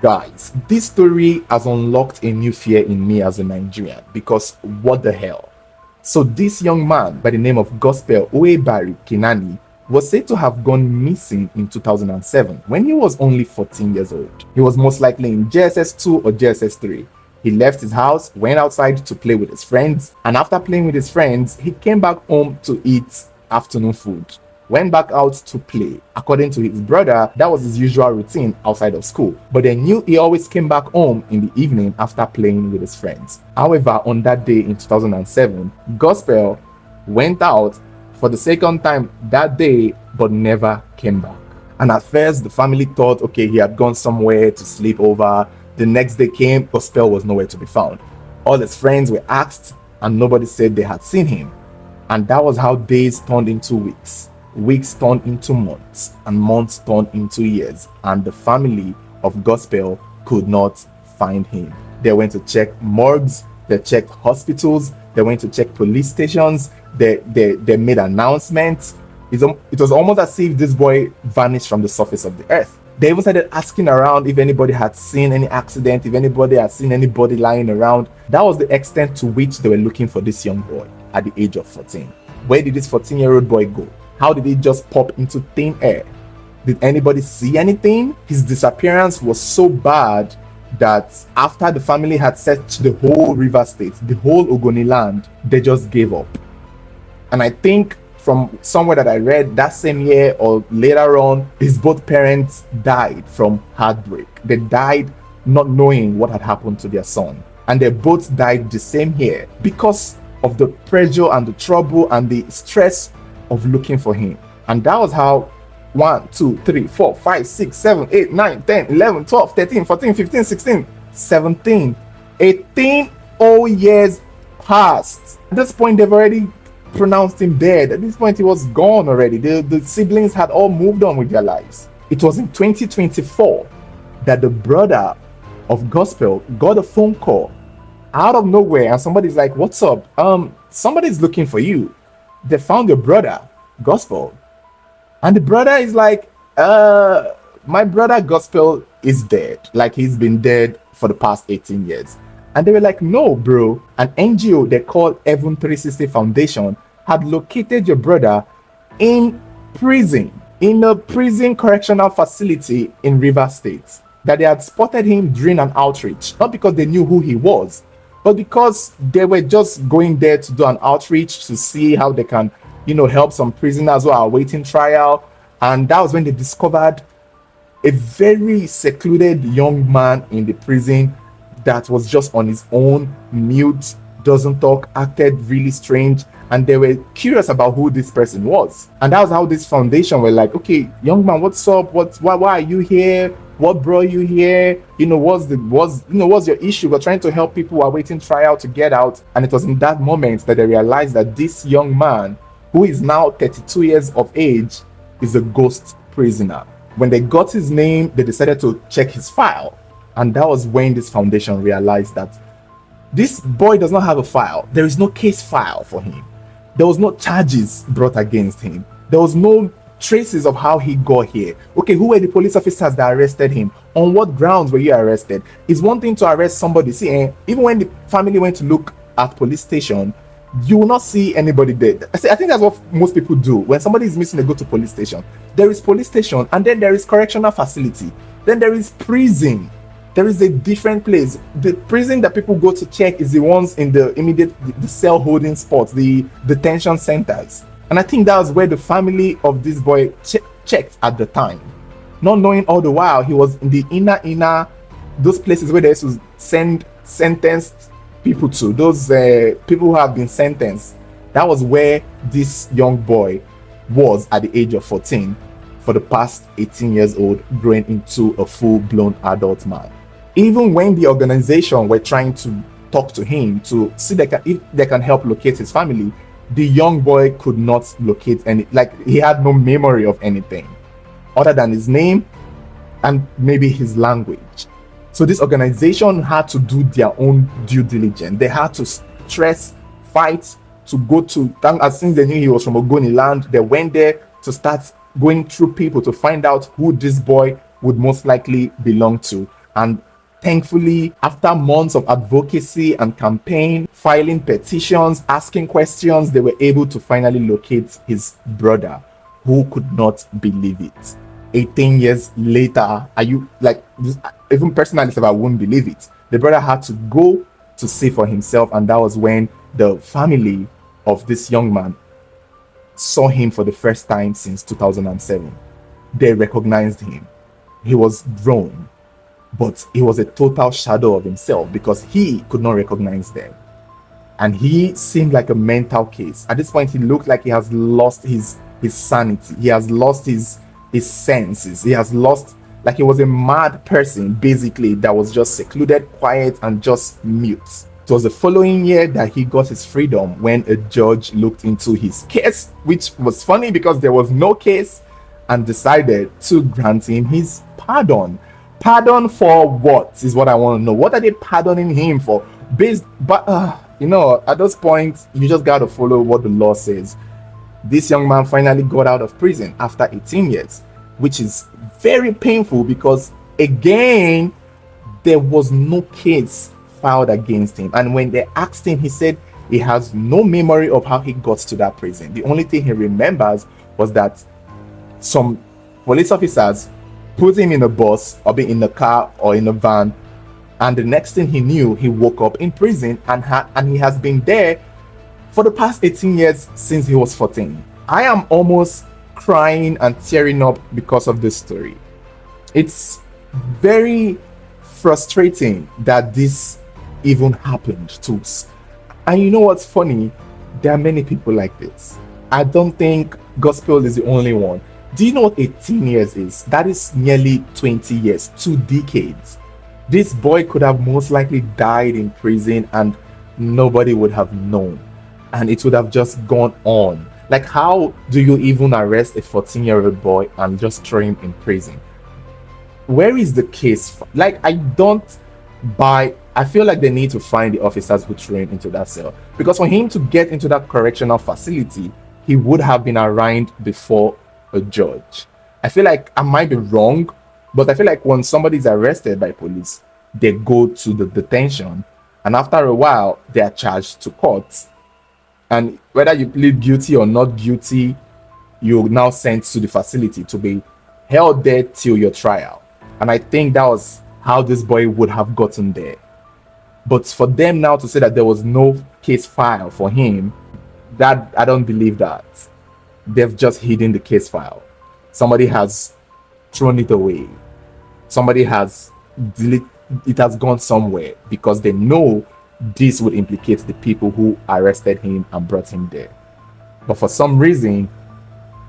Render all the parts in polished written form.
Guys, this story has unlocked a new fear in me as a Nigerian because what the hell? So this young man by the name of Gospel Oebari Kinani was said to have gone missing in 2007 when he was only 14 years old. He was most likely in JSS 2 or JSS 3. He left his house, went outside to play with his friends, and after playing with his friends, he came back home to eat afternoon food. Went back out to play. According to his brother, that was his usual routine outside of school. But they knew he always came back home in the evening after playing with his friends. However, on that day in 2007, Gospel went out for the second time that day, but never came back. And at first, the family thought, okay, he had gone somewhere to sleep over. The next day came, Gospel was nowhere to be found. All his friends were asked, and nobody said they had seen him. And that was how days turned into weeks. Weeks turned into months, and months turned into years, and the family of Gospel could not find him. They went to check morgues, they checked hospitals, they went to check police stations, they made announcements. It was almost as if this boy vanished from the surface of the earth. They even started asking around if anybody had seen any accident, if anybody had seen anybody lying around. That was the extent to which they were looking for this young boy at the age of 14. Where did this 14-year-old boy go? How did he just pop into thin air? Did anybody see anything? His disappearance was so bad that after the family had searched the whole River State, the whole Ogoni land, they just gave up. And I think from somewhere that I read that same year or later on, his both parents died from heartbreak. They died not knowing what had happened to their son. And they both died the same year because of the pressure and the trouble and the stress of looking for him. And that was how 1, 2, 3, 4, 5, 6, 7, 8, 9, 10, 11, 12, 13, 14, 15, 16, 17, 18 whole years passed. At this point, they've already pronounced him dead. At this point, he was gone already. The siblings had all moved on with their lives. It was in 2024 that the brother of Gospel got a phone call out of nowhere, and somebody's like, "What's up? Somebody's looking for you. They found your brother, Gospel." And the brother is like, my brother Gospel is dead. Like, he's been dead for the past 18 years. And they were like, "No, bro. An NGO they called Heaven 360 Foundation had located your brother in prison, in a prison correctional facility in River State. That they had spotted him during an outreach, not because they knew who he was, but because they were just going there to do an outreach to see how they can, help some prisoners who are awaiting trial." And that was when they discovered a very secluded young man in the prison that was just on his own, mute, doesn't talk, acted really strange. And they were curious about who this person was. And that was how this foundation were like, "Okay, young man, what's up? Why are you here? What brought you here? What's your issue? We're trying to help people who are waiting trial to get out." And it was in that moment that they realized that this young man, who is now 32 years of age, is a ghost prisoner. When they got his name, they decided to check his file. And that was when this foundation realized that this boy does not have a file. There is no case file for him. There was no charges brought against him. There was no traces of how he got here. Okay, who were the police officers that arrested him? On what grounds were you arrested? It's one thing to arrest somebody. See, even when the family went to look at police station, you will not see anybody there. I think that's what most people do. When somebody is missing, they go to police station. There is police station, and then there is correctional facility. Then there is prison. There is a different place. The prison that people go to check is the ones in the immediate the cell holding spots, the detention centers. And I think that was where the family of this boy checked at the time, not knowing all the while he was in the inner, those places where they used to send sentenced people to, those people who have been sentenced. That was where this young boy was at the age of 14 for the past 18 years old, growing into a full-blown adult man. Even when the organization were trying to talk to him to see if they can help locate his family, the young boy could not locate any, like, he had no memory of anything other than his name and maybe his language. So this organization had to do their own due diligence. They had to fight to go to, since they knew he was from Ogoni land, they went there to start going through people to find out who this boy would most likely belong to. And thankfully, after months of advocacy and campaign, filing petitions, asking questions, they were able to finally locate his brother, who could not believe it. 18 years later, are you like, even personally, I wouldn't believe it. The brother had to go to see for himself, and that was when the family of this young man saw him for the first time since 2007. They recognized him. He was grown, but he was a total shadow of himself because he could not recognize them. And he seemed like a mental case. At this point, he looked like he has lost his sanity. He has lost his senses. He has lost, like he was a mad person, basically, that was just secluded, quiet, and just mute. It was the following year that he got his freedom when a judge looked into his case, which was funny because there was no case, and decided to grant him his pardon. Pardon for what is what I want to know. What are they pardoning him for? At those points, you just got to follow what the law says. This young man finally got out of prison after 18 years, which is very painful because, again, there was no case filed against him. And when they asked him, he said he has no memory of how he got to that prison. The only thing he remembers was that some police officers put him in a bus or be in a car or in a van, and the next thing he knew, he woke up in prison and he has been there for the past 18 years since he was 14. I am almost crying and tearing up because of this story. It's very frustrating that this even happened to us. And you know what's funny? There are many people like this. I don't think Gospel is the only one. Do you know what 18 years is? That is nearly 20 years, 2 decades. This boy could have most likely died in prison and nobody would have known. And it would have just gone on. Like, how do you even arrest a 14-year-old boy and just throw him in prison? Where is the case? Like, I feel like they need to find the officers who threw him into that cell. Because for him to get into that correctional facility, he would have been arraigned before a judge. I feel like I might be wrong, but I feel like when somebody's arrested by police, they go to the detention, and after a while, they are charged to court. And whether you plead guilty or not guilty, you're now sent to the facility to be held there till your trial. And I think that was how this boy would have gotten there. But for them now to say that there was no case file for him, that I don't believe that. They've just hidden the case file. Somebody has thrown it away. Somebody has deleted it, has gone somewhere because they know this would implicate the people who arrested him and brought him there. But for some reason,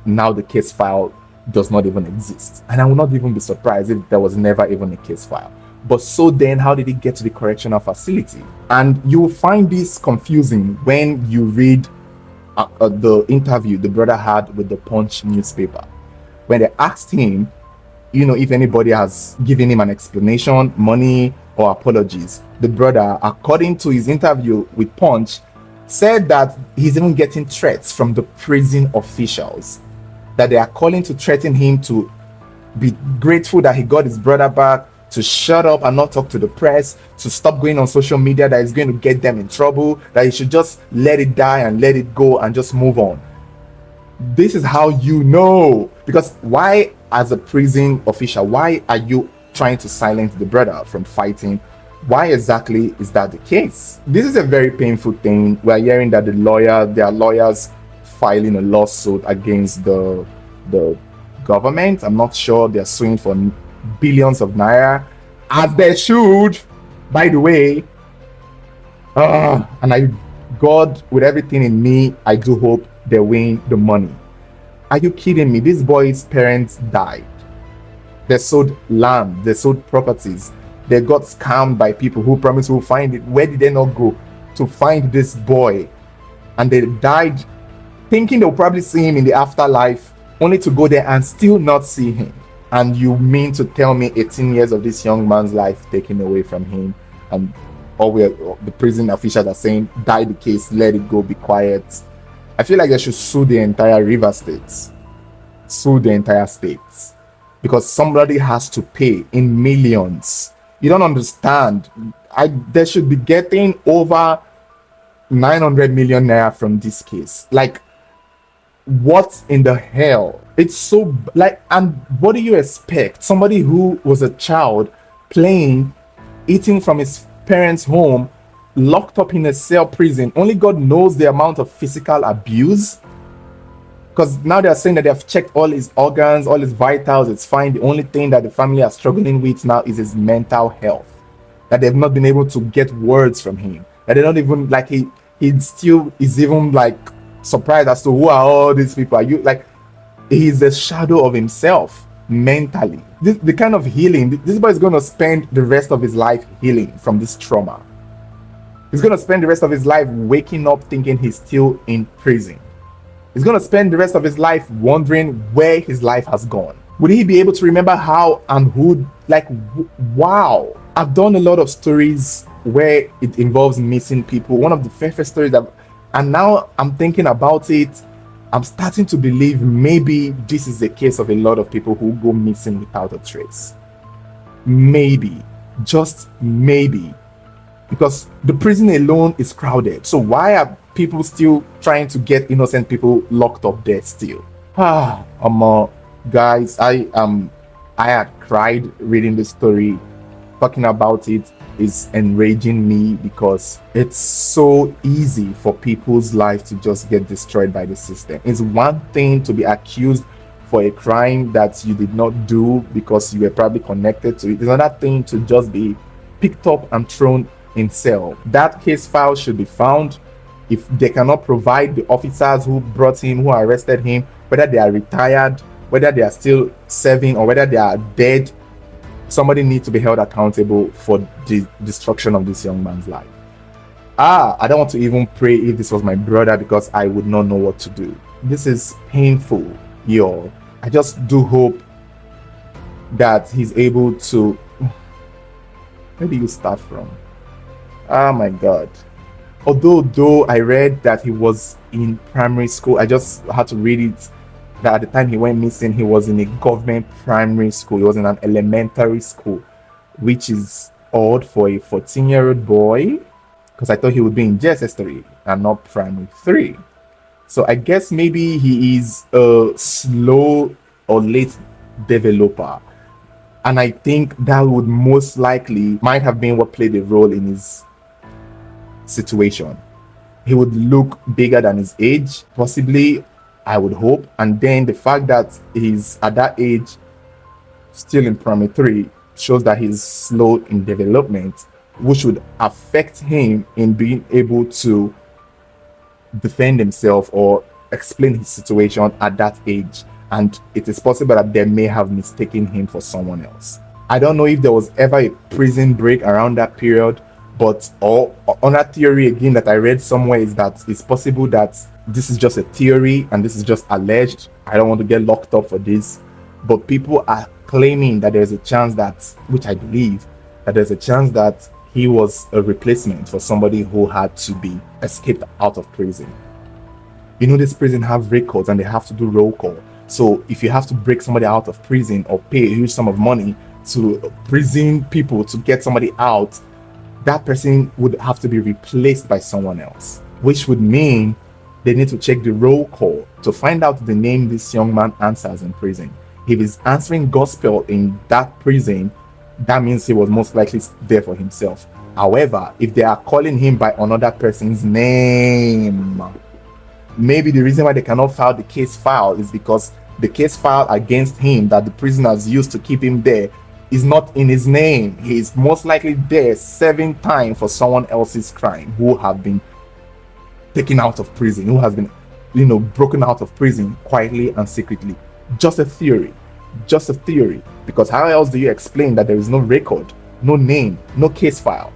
now the case file does not even exist. And I will not even be surprised if there was never even a case file. But so then, how did he get to the correctional facility? And you will find this confusing when you read the interview the brother had with the Punch newspaper. When they asked him, if anybody has given him an explanation, money, or apologies, the brother, according to his interview with Punch, said that he's even getting threats from the prison officials, that they are calling to threaten him to be grateful that he got his brother back, to shut up and not talk to the press, to stop going on social media, that is going to get them in trouble, that he should just let it die and let it go and just move on. This is how you know. Because why, as a prison official, why are you trying to silence the brother from fighting? Why exactly is that the case? This is a very painful thing. We're hearing that there are lawyers filing a lawsuit against the government. I'm not sure they're suing for billions of naira, as they should, by the way. And God, with everything in me, I do hope they win the money. Are you kidding me? This boy's parents died. They sold land, they sold properties, they got scammed by people who promised to find it. Where did they not go to find this boy? And they died thinking they'll probably see him in the afterlife, only to go there and still not see him. And you mean to tell me 18 years of this young man's life taken away from him, and the prison officials are saying, die the case, let it go, be quiet? I feel like they should sue the entire River States, sue the entire states, because somebody has to pay in millions You don't understand. They should be getting over 900 million naira from this case. Like, what in the hell? It's so like, and what do you expect? Somebody who was a child playing, eating from his parents' home, locked up in a cell prison. Only God knows the amount of physical abuse. Because now they're saying that they have checked all his organs, all his vitals, it's fine. The only thing that the family are struggling with now is his mental health. That they've not been able to get words from him. That they're not even like he still is even like surprised as to who are all these people. Are you like he's a shadow of himself mentally. The kind of healing this boy is going to spend the rest of his life healing from this trauma. He's going to spend the rest of his life waking up thinking he's still in prison. He's going to spend the rest of his life wondering where his life has gone. Would he be able to remember how and who? Like, wow. I've done a lot of stories where it involves missing people. One of the first stories that, and now I'm thinking about it, I'm starting to believe maybe this is the case of a lot of people who go missing without a trace. Maybe, just maybe. Because the prison alone is crowded. So why are people still trying to get innocent people locked up there still? Guys, I had cried reading the story. Talking about it is enraging me because it's so easy for people's lives to just get destroyed by the system. It's one thing to be accused for a crime that you did not do because you were probably connected to it. It's another thing to just be picked up and thrown in cell. That case file should be found. If they cannot provide the officers who brought him, who arrested him, whether they are retired, whether they are still serving, or whether they are dead, somebody needs to be held accountable for the destruction of this young man's life. I don't want to even pray if this was my brother because I would not know what to do. This is painful, y'all. I just do hope that he's able to. Where do you start from? Oh my God. Though I read that he was in primary school, I just had to read it that at the time he went missing, he was in a government primary school. He was in an elementary school, which is odd for a 14-year-old boy, because I thought he would be in JSS3 and not primary 3. So I guess maybe he is a slow or late developer. And I think that would most likely might have been what played a role in his situation. He would look bigger than his age, possibly, I would hope. And then the fact that he's at that age, still in primary 3, shows that he's slow in development, which would affect him in being able to defend himself or explain his situation at that age. And it is possible that they may have mistaken him for someone else. I don't know if there was ever a prison break around that period, but on that theory again that I read somewhere is that it's possible that this is just a theory and this is just alleged. I don't want to get locked up for this, but people are claiming that there's a chance that, which I believe, that there's a chance that he was a replacement for somebody who had to be escaped out of prison. You know, this prison have records and they have to do roll call. So if you have to break somebody out of prison or pay a huge sum of money to prison people to get somebody out, that person would have to be replaced by someone else, which would mean they need to check the roll call to find out the name this young man answers in prison. If he's answering gospel in that prison, that means he was most likely there for himself. However, if they are calling him by another person's name, maybe the reason why they cannot file the case file is because the case file against him that the prisoners used to keep him there is not in his name. He is most likely there serving time for someone else's crime, who have been taken out of prison, who has been, broken out of prison quietly and secretly. Just a theory. Because how else do you explain that there is no record, no name, no case file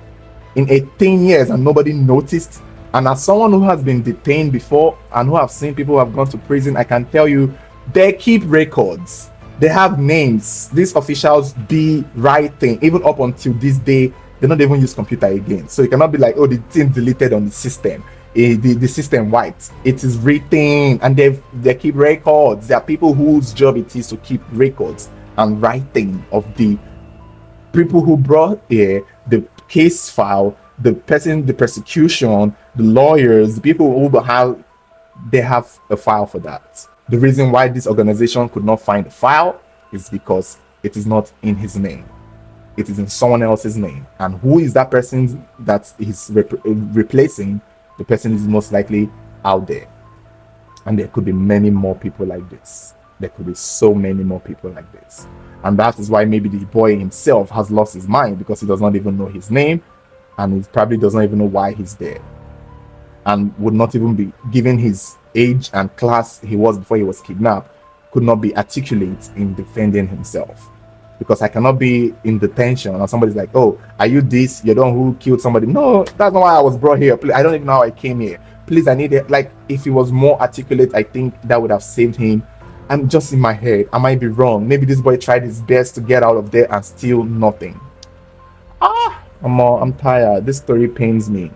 in 18 years and nobody noticed? And as someone who has been detained before and who have seen people who have gone to prison, I can tell you they keep records. They have names. These officials be writing. Even up until this day, they don't even use computer again. So you cannot be like, oh, the thing deleted on the system. The system wiped. It is written, and they keep records. There are people whose job it is to keep records and writing of the people who brought here the case file, the person, the prosecution, the lawyers, the people who have, they have a file for that. The reason why this organization could not find the file is because it is not in his name. It is in someone else's name. And who is that person that he's replacing? The person is most likely out there. And there could be many more people like this. There could be so many more people like this. And that is why maybe the boy himself has lost his mind, because he does not even know his name, and he probably does not even know why he's there, and would not even be given his age and class he was before he was kidnapped, could not be articulate in defending himself. Because I cannot be in detention and somebody's like, oh, are you this? You're the one who killed somebody. No, that's not why I was brought here. I don't even know how I came here. Please, I need it. Like, if he was more articulate, I think that would have saved him. I'm just in my head. I might be wrong. Maybe this boy tried his best to get out of there and still nothing. I'm tired. This story pains me.